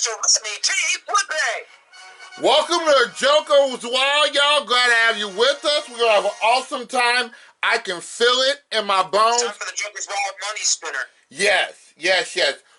Mr. Whitney T. Woodbay. Welcome to Joker's Wild, y'all. Glad to have you with us. We're going to have an awesome time. I can feel it in my bones. Time for the Joker's Wild Money Spinner. Yes.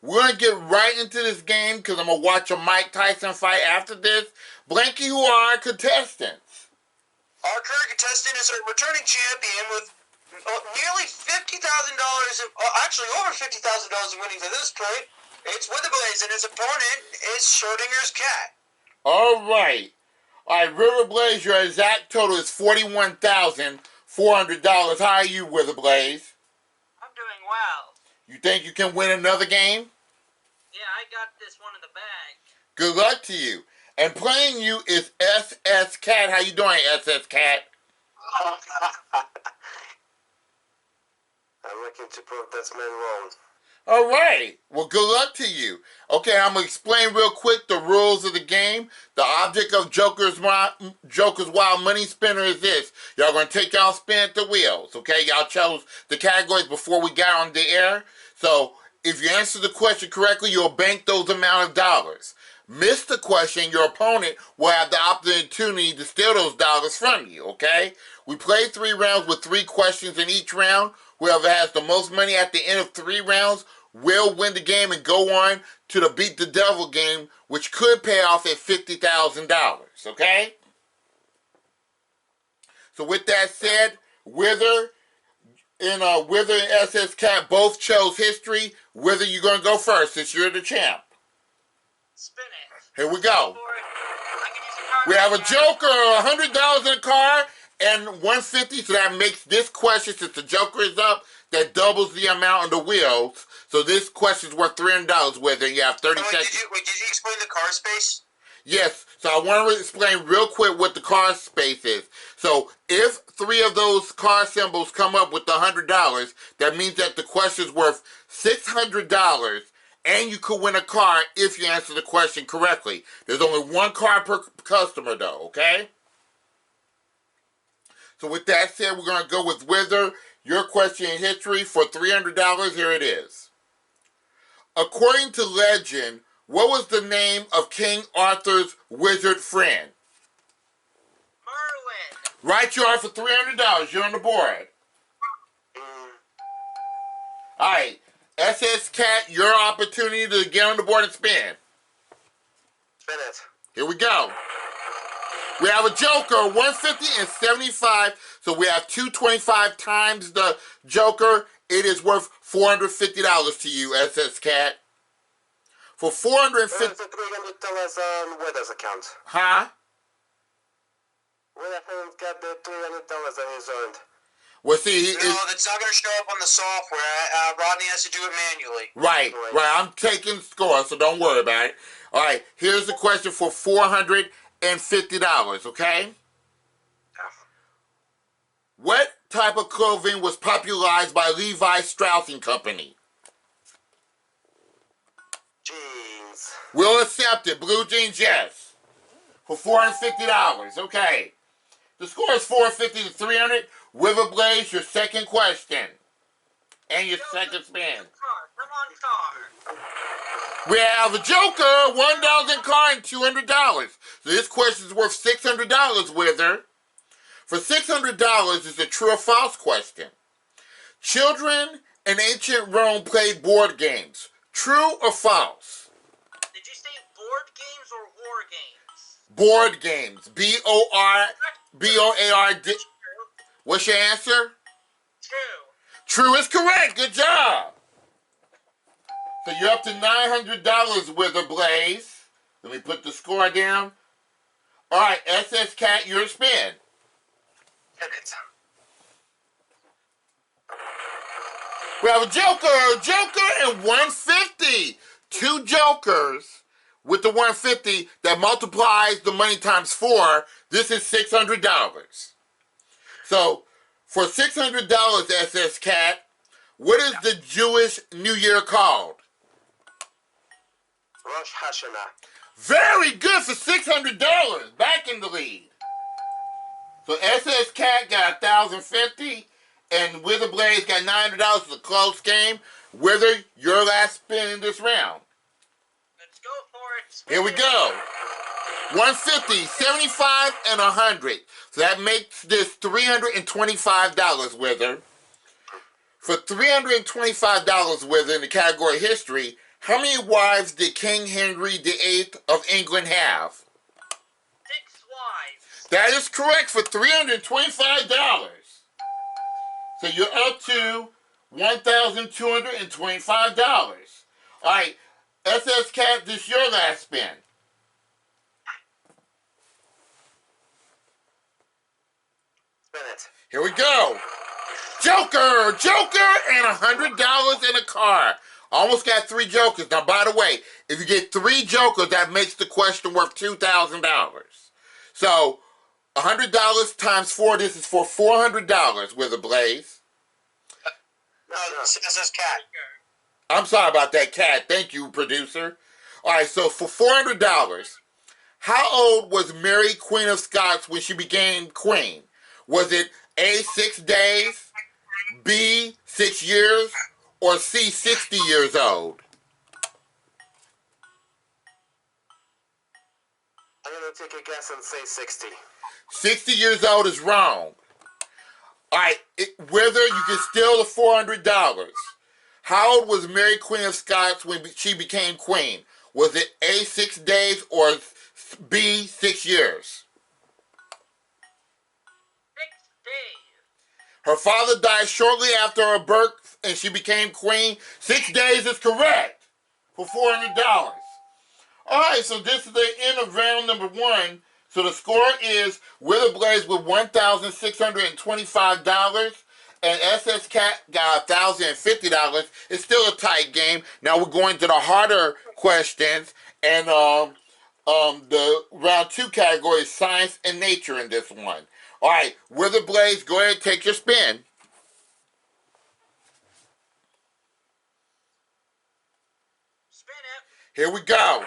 We're going to get right into this game because I'm going to watch a Mike Tyson fight after this. Blanky, who are our contestants? Our current contestant is a returning champion with nearly $50,000, actually over $50,000 in winnings at this point. It's Witherblaze, and his opponent is Schrodinger's cat. All right, Witherblaze, your exact total is $41,400. How are you, Witherblaze? I'm doing well. You think you can win another game? Yeah, I got this one in the bag. Good luck to you. And playing you is SS Cat. How you doing, SS Cat? I'm looking to prove this man wrong. All right. Well, good luck to you. Okay, I'm going to explain real quick the rules of the game. The object of Joker's Wild Money Spinner is this. Y'all going to take y'all spin at the wheels, okay? Y'all chose the categories before we got on the air. So, if you answer the question correctly, you'll bank those amount of dollars. Miss the question, your opponent will have the opportunity to steal those dollars from you, okay? We play 3 rounds with 3 questions in each round. Whoever has the most money at the end of 3 rounds will win the game and go on to the Beat the Devil game, which could pay off at $50,000, okay? So with that said, Wither and SS Cat both chose history. Wither, you're going to go first since you're the champ. Spin it. Here we go. We have a Joker, $100 in a car, and $150, so that makes this question, since the Joker is up, that doubles the amount on the wheels. So this question is worth $300, whether you have 30 seconds. Did you explain the car space? Yes, so I want to explain real quick what the car space is. So if 3 of those car symbols come up with $100, that means that the question is worth $600, and you could win a car if you answer the question correctly. There's only 1 car per customer, though, okay? So with that said, we're going to go with Wither. Your question in history for $300. Here it is. According to legend, what was the name of King Arthur's wizard friend? Merlin. Right, you are for $300. You're on the board. All right. SS Cat, your opportunity to get on the board and spin. Spin it. Here we go. We have a Joker, 150 and 75. So we have 225 times the Joker. It is worth $450 to you, SS Cat. For $450. Where's the $300 on Weather's account? Huh? Where the hell got the $300 that he's earned? Well, see, No, that's not going to show up on the software. Rodney has to do it manually. Right. I'm taking score, so don't worry about it. All right, here's the question for $450, okay? What type of clothing was popularized by Levi Strauss & Company? Jeans. We'll accept it. Blue jeans, yes. For $450, okay. The score is $450 to $300. Witherblaze, your second question. And your second spin. Come on, car. We have a Joker, $1 car, and $200. So this question is worth $600, Wither. For $600, it's a true or false question. Children in ancient Rome played board games. True or false? Did you say board games or war games? Board games. B-O-A-R-D. What's your answer? True. True is correct. Good job. So you're up to $900, Witherblaze. Let me put the score down. All right, SS Cat, your spin. Spin it. We have a Joker and $150. 2 Jokers with the $150 that multiplies the money times 4. This is $600. So for $600, SS Cat, what is the Jewish New Year called? Rosh Hashanah. Very good for $600. Back in the lead. So SS Cat got $1,050, and Witherblaze got $900. It's a close game. Wither, your last spin in this round. Let's go for it. Here we go. 150, 75, and 100. So that makes this $325, Wither. For $325, Wither, in the category history, how many wives did King Henry VIII of England have? 6 wives. That is correct for $325. So you're up to $1,225. All right, SS Cat, this is your last spin. Spin it. Here we go. Joker, and $100 in a car. Almost got 3 jokers. Now, by the way, if you get 3 jokers, that makes the question worth $2,000. So, $100 times 4, this is for $400 with a blaze. No, this is Cat. I'm sorry about that, Cat. Thank you, producer. All right, so for $400, how old was Mary, Queen of Scots, when she became queen? Was it A, 6 days, B, 6 years, or C, 60 years old? I'm gonna take a guess and say 60. 60 years old is wrong. All right, whether you can steal the $400. How old was Mary, Queen of Scots, when she became queen? Was it A, 6 days, or B, 6 years? 6 days. Her father died shortly after her birth and she became queen. 6 days is correct for $400. All right, so this is the end of round number 1. So the score is Witherblaze with $1,625 and SS Cat got $1,050. It's still a tight game. Now we're going to the harder questions, and the round 2 category is science and nature in this one. All right, Witherblaze, go ahead and take your spin. Spin it. Here we go.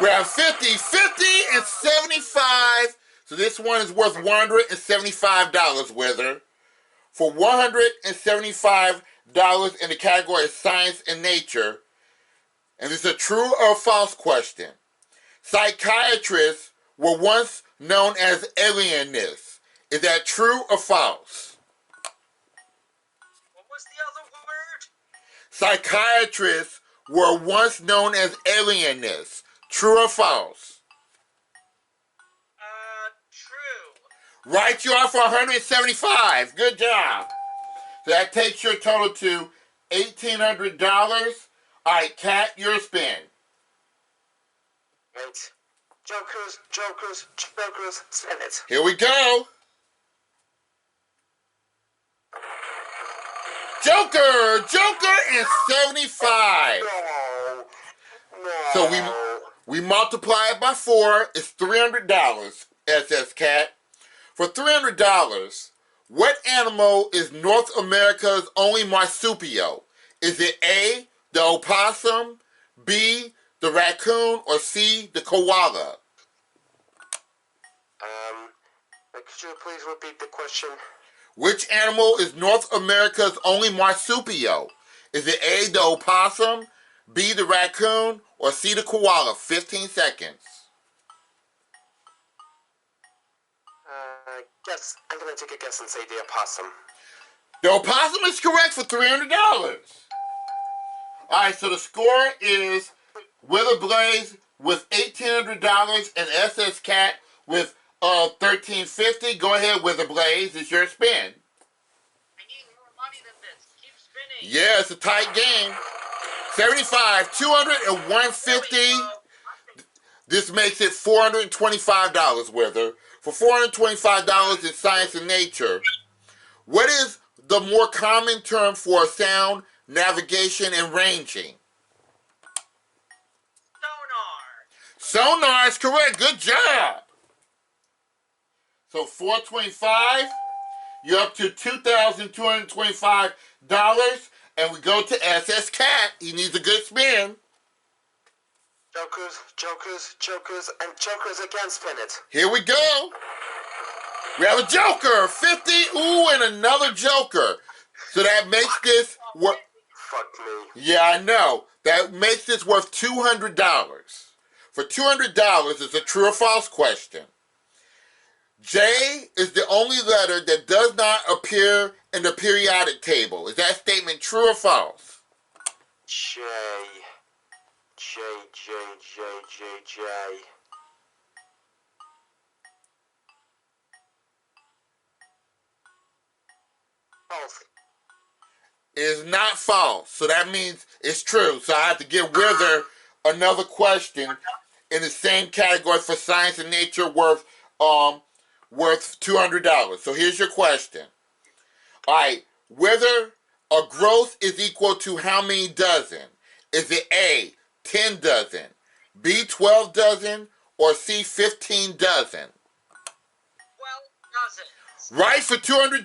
We have 50, 50, and 75. So this one is worth $175, Wither. For $175 in the category of science and nature. And this is a true or false question. Psychiatrists were once known as alienists. Is that true or false? What was the other word? Psychiatrists were once known as alienists. True or false? True. Right, you are for $175. Good job. So that takes your total to $1,800. All right, Cat, your spin. Right. Jokers, spin it. Here we go. Joker, and 75. No. So we multiply it by 4. It's $300, SS Cat. For $300, what animal is North America's only marsupial? Is it A, the opossum, B, the raccoon, or C, the koala? Could you please repeat the question? Which animal is North America's only marsupial? Is it A, the opossum, B, the raccoon, or C, the koala? 15 seconds. Guess. I'm gonna take a guess and say the opossum. The opossum is correct for $300. Alright, so the score is Witherblaze with $1,800 and SS Cat with $1,350. Go ahead, Witherblaze. It's your spin. I need more money than this. Keep spinning. Yeah, it's a tight game. 75, 200, and 150. This makes it $425, Wither. For $425 in science and nature, what is the more common term for sound, navigation, and ranging? Sonar. Sonar is correct. Good job. So $425, you're up to $2,225, and we go to SS Cat. He needs a good spin. Jokers, and jokers again, spin it. Here we go. We have a joker, 50, ooh, and another joker. So that makes this worth, Fuck me. yeah, I know. That makes this worth $200. For $200, it's a true or false question. J is the only letter that does not appear in the periodic table. Is that statement true or false? J. False. It is not false, so that means it's true. So I have to give Wither another question in the same category for science and nature worth $200. So here's your question. All right, Wither, a gross is equal to how many dozen? Is it A, 10 dozen, B, 12 dozen, or C, 15 dozen? 12 dozens. Right for $200.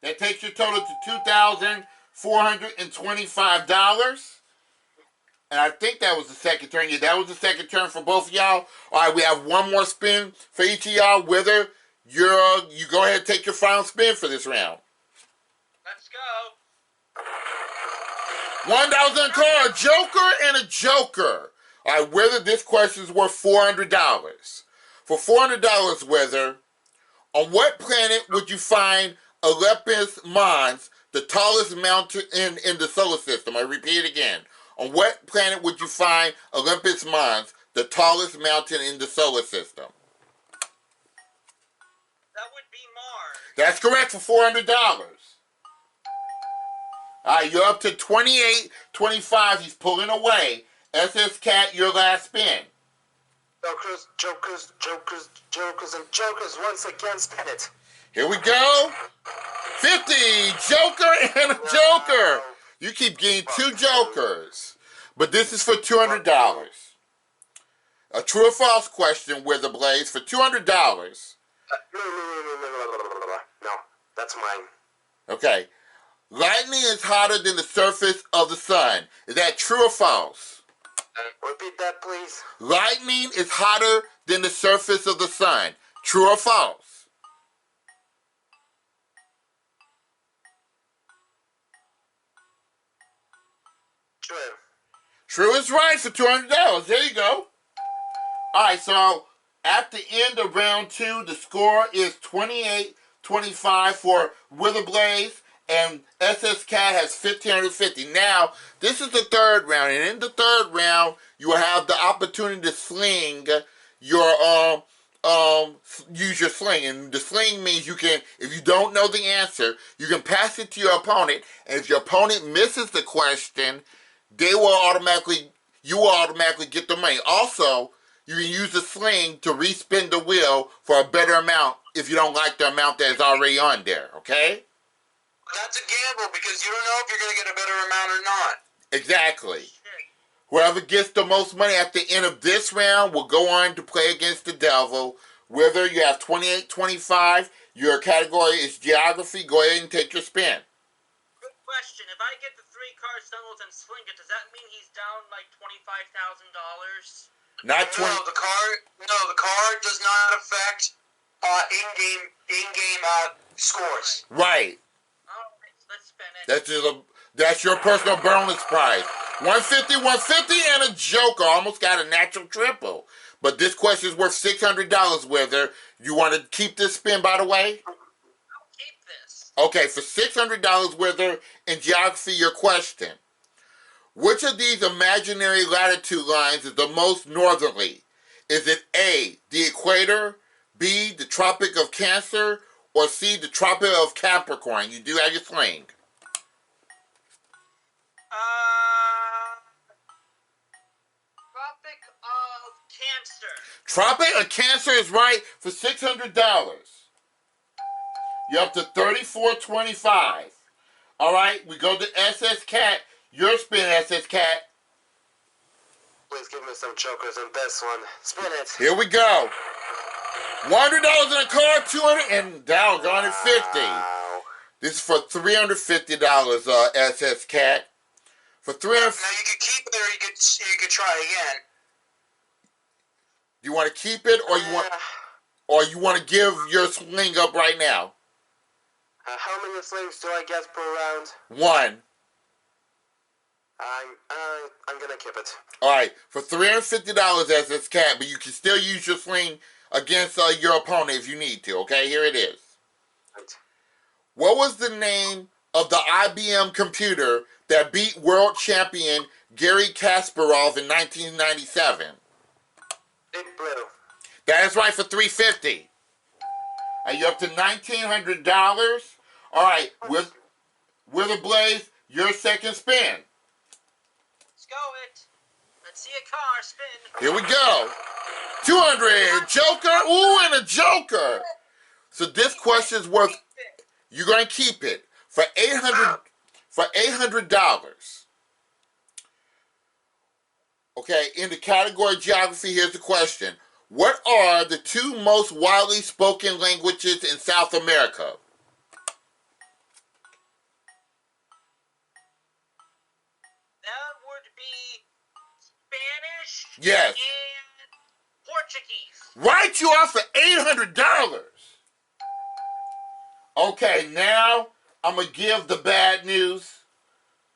That takes your total to $2,425. And I think that was the second turn. Yeah, that was the second turn for both of y'all. All right, we have one more spin for each of y'all. Whether you go ahead and take your final spin for this round. Let's go. $1 car, a joker and a joker. All right, Whether this question is worth $400. For $400, Whether, on what planet would you find Olympus Mons, the tallest mountain in the solar system? I repeat it again. On what planet would you find Olympus Mons, the tallest mountain in the solar system? That would be Mars. That's correct for $400. All right, you're up to 28-25. He's pulling away. SS Cat, your last spin. Jokers, and jokers once again, spin it. Here we go. 50, joker and a joker. You keep getting two jokers. But this is for $200. A true or false question, witherblaze, for $200. No, that's mine. Okay. Lightning is hotter than the surface of the sun. Is that true or false? Repeat that, please. Lightning is hotter than the surface of the sun. True or false? True. True is right for $200. There you go. All right, so at the end of round 2, the score is 28-25 for Witherblaze, and SS Cat has 1,550. Now, this is the third round, and in the third round, you will have the opportunity to sling your use your sling. And the sling means you can, if you don't know the answer, you can pass it to your opponent, and if your opponent misses the question, you will automatically get the money. Also, you can use the sling to respin the wheel for a better amount if you don't like the amount that is already on there, okay? That's a gamble because you don't know if you're going to get a better amount or not. Exactly. Whoever gets the most money at the end of this round will go on to play against the devil. Whether you have 28-25, your category is geography, go ahead and take your spin. Good question. If I get the 3 card stumbles and sling it, does that mean he's down like $25,000? Not 20. No, the card does not affect in-game scores. Right. Let's spin it. That's your personal bonus prize. 150, 150, and a joker. Almost got a natural triple. But this question is worth $600, Whether. You want to keep this spin, by the way? I'll keep this. Okay, for $600, Whether, in geography, your question. Which of these imaginary latitude lines is the most northerly? Is it A, the equator, B, the Tropic of Cancer, or C, the Tropic of Capricorn? You do have your sling. Tropic of Cancer. Tropic of Cancer is right for $600. You're up to 34-25. All right, we go to SS Cat. Your spin, SS Cat. Please give me some jokers in this one. Spin it. Here we go. $100 in a car, $200 and doggone it, 50. Wow. This is for $350, SS Cat. For $300. Now you could keep it or you could try again. Do you want to keep it or you want to give your sling up right now? How many slings do I get per round? 1. I'm I'm gonna keep it. All right, for $350 as this cat, but you can still use your sling against your opponent if you need to. Okay, here it is. Right. What was the name of the IBM computer that beat world champion Gary Kasparov in 1997? Deep Blue. That is right for $350. Are you up to $1,900? All right, with Witherblaze, your second spin. Let's go it. Let's see a car spin. Here we go. 200 Joker. Ooh, and a Joker. So this question is worth. You're going to keep it for $800. Okay, in the category geography, here's the question. What are the two most widely spoken languages in South America? That would be Spanish. Yes. And Portuguese. Right, you off for $800. Okay, now I'm going to give the bad news.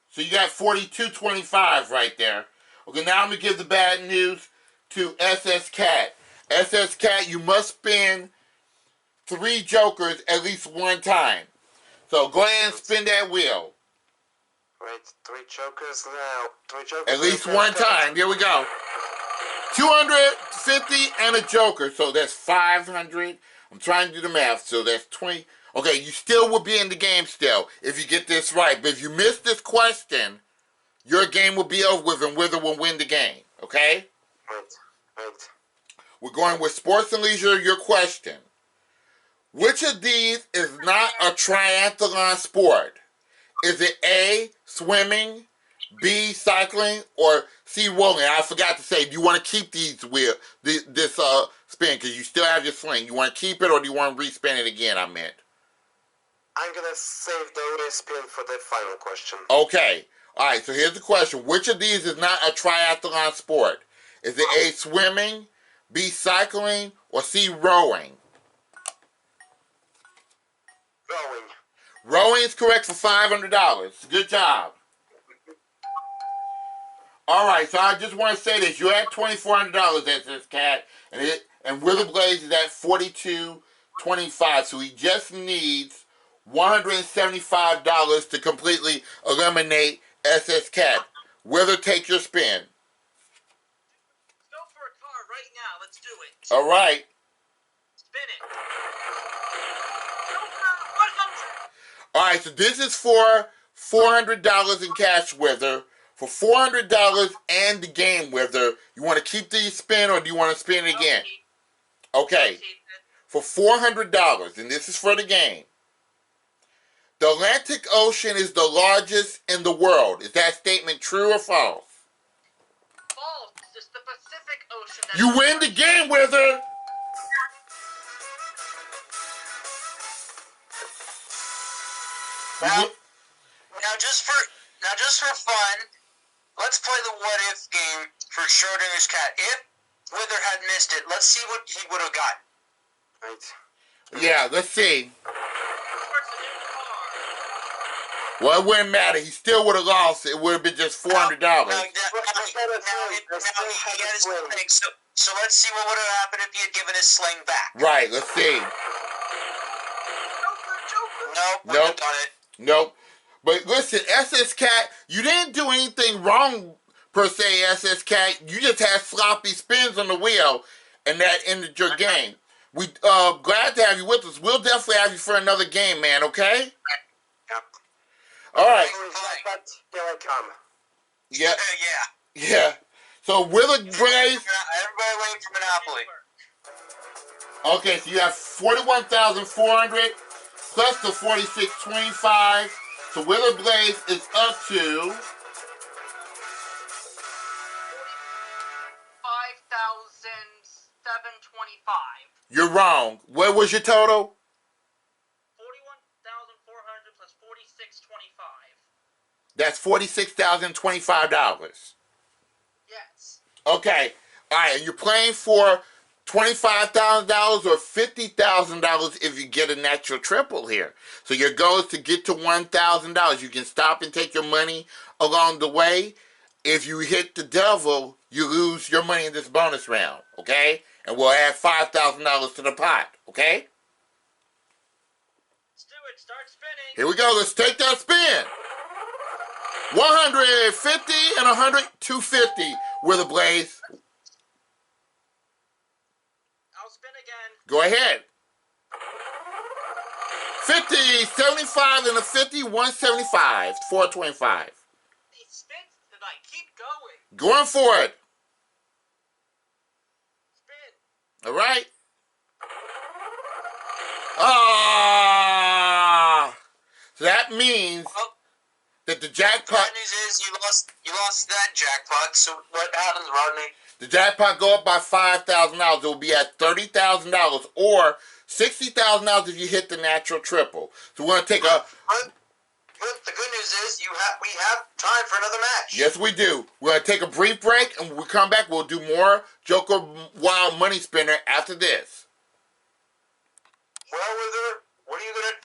So you got 42.25 right there. Okay, now I'm going to give the bad news to SS Cat. SS Cat, you must spin 3 jokers at least one time. So go ahead and spin that wheel. Right, 3 jokers now. 3 jokers. At least one time. Here we go. 250 and a joker. So that's 500. I'm trying to do the math. So that's 20. Okay, you still will be in the game still if you get this right. But if you miss this question, your game will be over with and Wither will win the game. Okay? Right. We're going with sports and leisure, your question. Which of these is not a triathlon sport? Is it A, swimming, B, cycling, or C, rolling? I forgot to say, do you want to keep this spin because you still have your sling? You want to keep it or do you want to respin it again, I meant? I'm gonna save the spin for the final question. Okay. All right, so here's the question. Which of these is not a triathlon sport? Is it A, swimming, B, cycling, or C, rowing? Rowing. Rowing is correct for $500. Good job. All right, so I just want to say this. You're at $2,400 as this cat, and Witherblaze is at $42.25. So he just needs $175 to completely eliminate SS Cat. Wither, take your spin. Let's go for a car right now. Let's do it. All right. Spin it. Joker 100. All right, so this is for $400 in cash, Wither. For $400 and the game, Wither, you want to keep the spin or do you want to spin it again? Okay. For $400, and this is for the game. The Atlantic Ocean is the largest in the world. Is that statement true or false? False. It's the Pacific Ocean. That's You win the game, Wither. Now just for fun, let's play the what if game for Schrodinger's cat. If Wither had missed it, let's see what he would have got. Right. Yeah, let's see. Well, it wouldn't matter. He still would have lost. It would have been just $400. Now he got his sling. So let's see what would have happened if he had given his sling back. Right, let's see. Nope, wouldn't have done it. Nope. But listen, SS Cat, you didn't do anything wrong per se, SS Cat. You just had sloppy spins on the wheel, and that ended your game. We glad to have you with us. We'll definitely have you for another game, man. Okay? Yep. All right. But here I come. Yeah. Yeah. Yeah. So Witherblaze. Everybody waiting for Monopoly. Okay, so you have 41,400 plus the 4625. So Witherblaze is up to 5,725. You're wrong. What was your total? 41,400 plus 4625. That's $46,025. Yes. Okay. All right, and you're playing for $25,000 or $50,000 if you get a natural triple here. So your goal is to get to $1,000. You can stop and take your money along the way. If you hit the devil, you lose your money in this bonus round, okay? And we'll add $5,000 to the pot, okay? Let's do it. Start spinning. Here we go. Let's take that spin. 150 and 100, 250 with a blaze. I'll spin again. Go ahead. 50, 75 and a 50, 175, 425. He spins tonight. Keep going. Going for it. Spin. All right. Ah. So that means Well, that the the jackpot, bad news is you lost that jackpot. So what happens, Rodney? the jackpot go up by $5,000. It will be at $30,000 or $60,000 if you hit the natural triple. So we're gonna take a. But the good news is we have time for another match. Yes, we do. We're gonna take a brief break, and when we come back, we'll do more Joker Wild Money Spinner after this. Well, Wither, what are you gonna